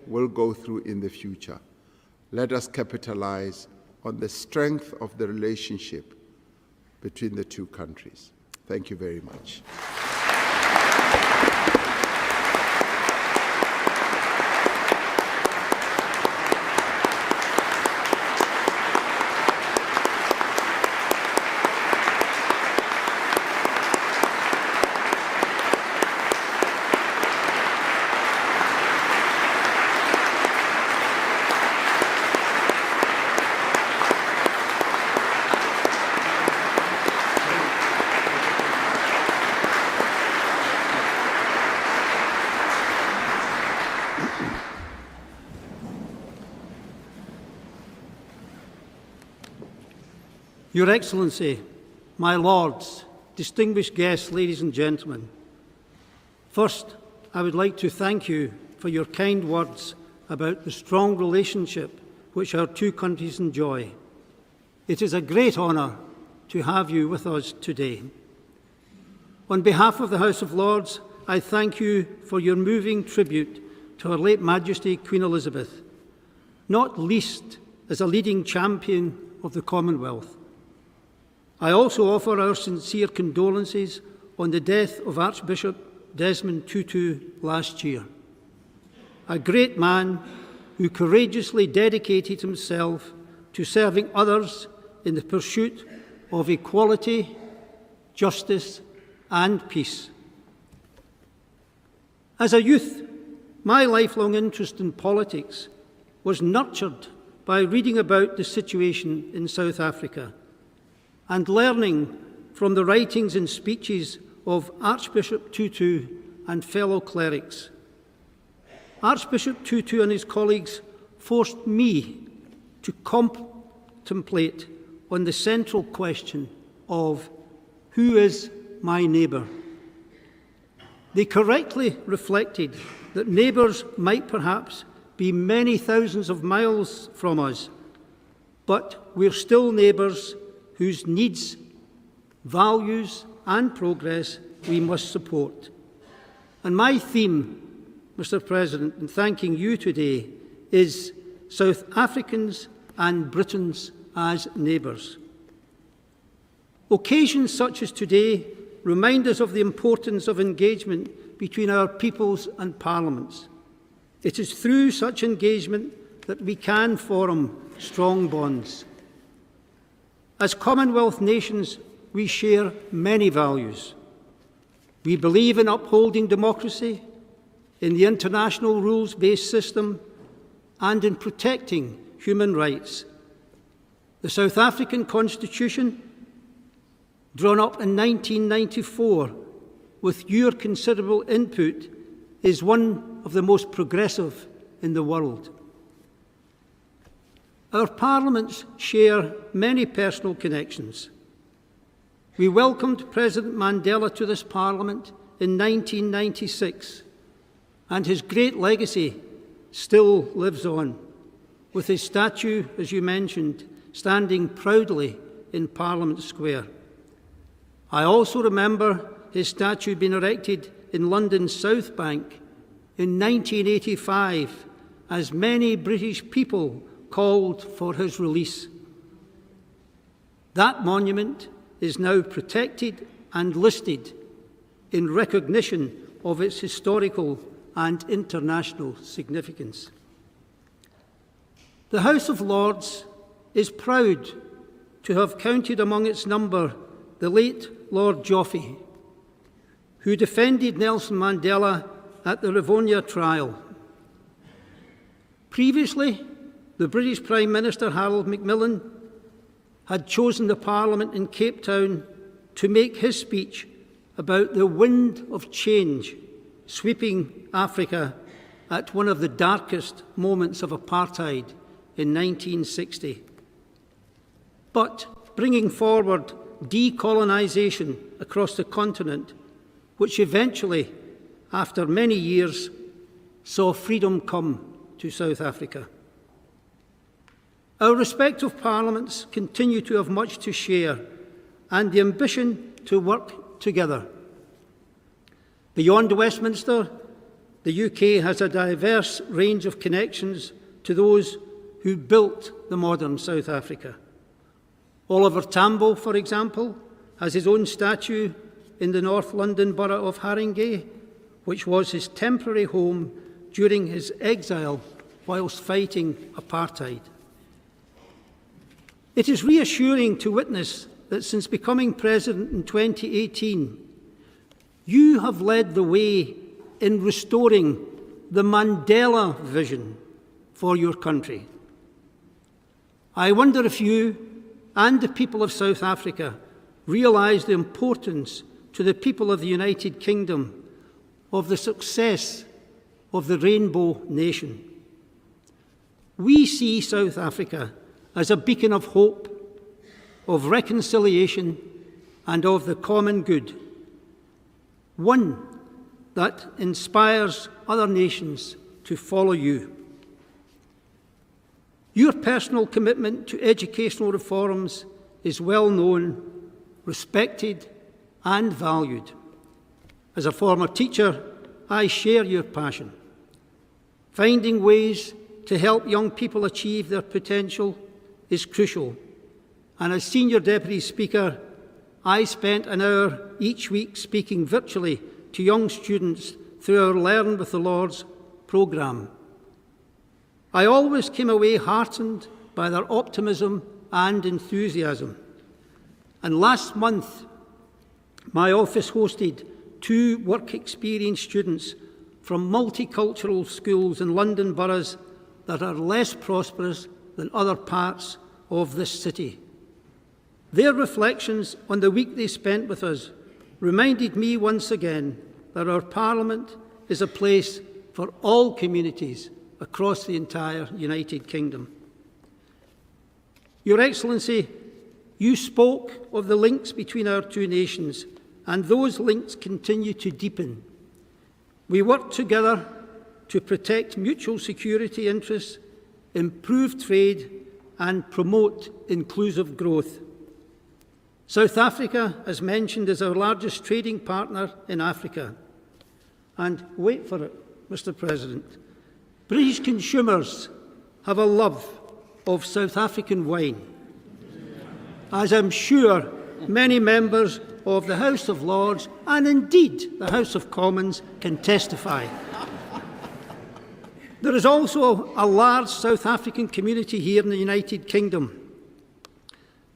will go through in the future. Let us capitalize on the strength of the relationship between the two countries. Thank you very much. Your Excellency, my Lords, distinguished guests, ladies and gentlemen. First, I would like to thank you for your kind words about the strong relationship which our two countries enjoy. It is a great honour to have you with us today. On behalf of the House of Lords, I thank you for your moving tribute to Her late Majesty Queen Elizabeth, not least as a leading champion of the Commonwealth. I also offer our sincere condolences on the death of Archbishop Desmond Tutu last year, a great man who courageously dedicated himself to serving others in the pursuit of equality, justice and peace. As a youth, my lifelong interest in politics was nurtured by reading about the situation in South Africa and learning from the writings and speeches of Archbishop Tutu and fellow clerics. Archbishop Tutu and his colleagues forced me to contemplate on the central question of who is my neighbour. They correctly reflected that neighbours might perhaps be many thousands of miles from us, but we're still neighbours whose needs, values and progress we must support. And my theme, Mr. President, in thanking you today is South Africans and Britons as neighbours. Occasions such as today remind us of the importance of engagement between our peoples and parliaments. It is through such engagement that we can form strong bonds. As Commonwealth nations, we share many values. We believe in upholding democracy, in the international rules-based system, and in protecting human rights. The South African Constitution, drawn up in 1994 with your considerable input, is one of the most progressive in the world. Our parliaments share many personal connections. We welcomed President Mandela to this parliament in 1996, and his great legacy still lives on, with his statue, as you mentioned, standing proudly in Parliament Square. I also remember his statue being erected in London's South Bank in 1985, as many British people called for his release. That monument is now protected and listed in recognition of its historical and international significance. The House of Lords is proud to have counted among its number the late Lord Joffe, who defended Nelson Mandela at the Rivonia trial. Previously, the British Prime Minister Harold Macmillan had chosen the Parliament in Cape Town to make his speech about the wind of change sweeping Africa at one of the darkest moments of apartheid in 1960. But bringing forward decolonisation across the continent, which eventually, after many years, saw freedom come to South Africa. Our respective parliaments continue to have much to share and the ambition to work together. Beyond Westminster, the UK has a diverse range of connections to those who built the modern South Africa. Oliver Tambo, for example, has his own statue in the North London borough of Haringey, which was his temporary home during his exile whilst fighting apartheid. It is reassuring to witness that since becoming president in 2018, you have led the way in restoring the Mandela vision for your country. I wonder if you and the people of South Africa realise the importance to the people of the United Kingdom of the success of the Rainbow Nation. We see South Africa as a beacon of hope, of reconciliation, and of the common good, one that inspires other nations to follow you. Your personal commitment to educational reforms is well known, respected, and valued. As a former teacher, I share your passion. Finding ways to help young people achieve their potential is crucial. And as Senior Deputy Speaker, I spent an hour each week speaking virtually to young students through our Learn with the Lords programme. I always came away heartened by their optimism and enthusiasm. And last month, my office hosted 2 work experience students from multicultural schools in London boroughs that are less prosperous than other parts of this city. Their reflections on the week they spent with us reminded me once again that our Parliament is a place for all communities across the entire United Kingdom. Your Excellency, you spoke of the links between our 2 nations, and those links continue to deepen. We work together to protect mutual security interests, improve trade, and promote inclusive growth. South Africa, as mentioned, is our largest trading partner in Africa. And wait for it, Mr. President, British consumers have a love of South African wine, as I'm sure many members of the House of Lords and indeed the House of Commons can testify. There is also a large South African community here in the United Kingdom.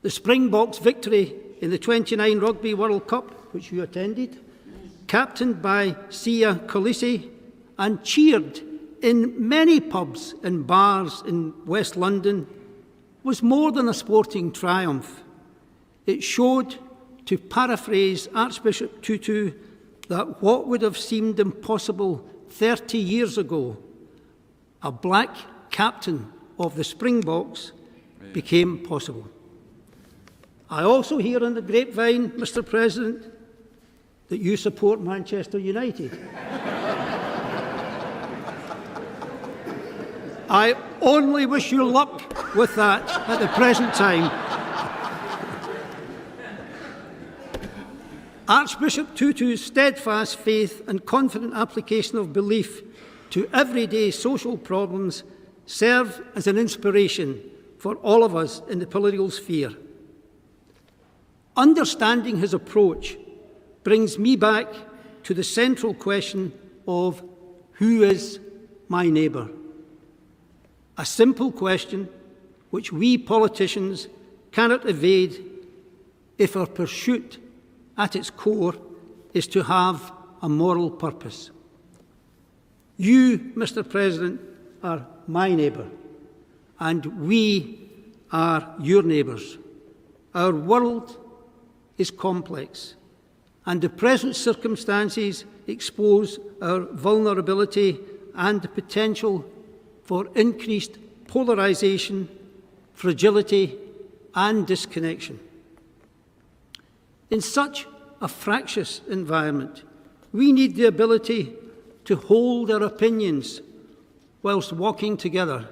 The Springboks' victory in the 29 Rugby World Cup, which you attended, captained by Sia Kolisi and cheered in many pubs and bars in West London, was more than a sporting triumph. It showed, to paraphrase Archbishop Tutu, that what would have seemed impossible 30 years ago, a black captain of the Springboks, became possible. I also hear on the grapevine, Mr. President, that you support Manchester United. I only wish you luck with that at the present time. Archbishop Tutu's steadfast faith and confident application of belief to everyday social problems serve as an inspiration for all of us in the political sphere. Understanding his approach brings me back to the central question of who is my neighbour? A simple question which we politicians cannot evade if our pursuit at its core is to have a moral purpose. You, Mr. President, are my neighbour, and we are your neighbours. Our world is complex, and the present circumstances expose our vulnerability and the potential for increased polarisation, fragility, and disconnection. In such a fractious environment, we need the ability to hold our opinions whilst walking together,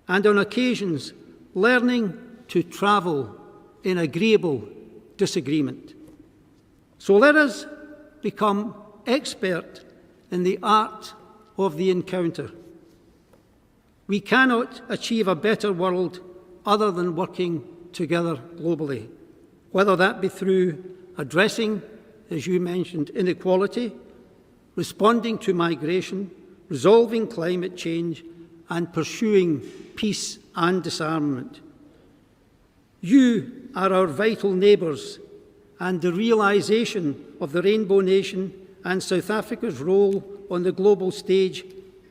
and on occasions learning to travel in agreeable disagreement. So let us become expert in the art of the encounter. We cannot achieve a better world other than working together globally, whether that be through addressing, as you mentioned, inequality, responding to migration, resolving climate change, and pursuing peace and disarmament. You are our vital neighbours, and the realisation of the Rainbow Nation and South Africa's role on the global stage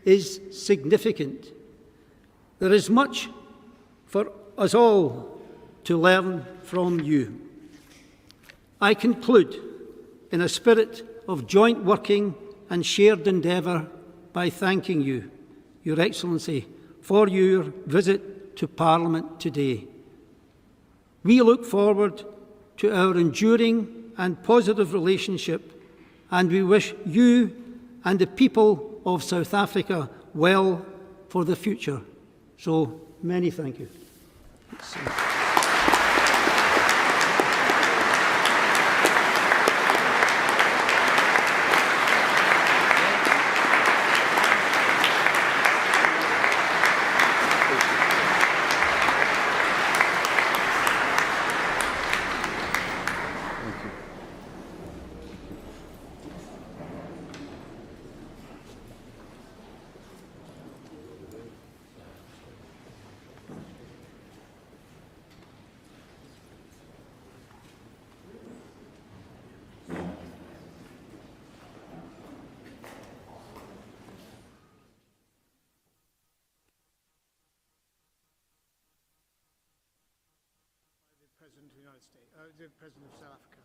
is significant. There is much for us all to learn from you. I conclude in a spirit of joint working and shared endeavour by thanking you, Your Excellency, for your visit to Parliament today. We look forward to our enduring and positive relationship, and we wish you and the people of South Africa well for the future. So, many thank you. President of the United States, the President of South Africa.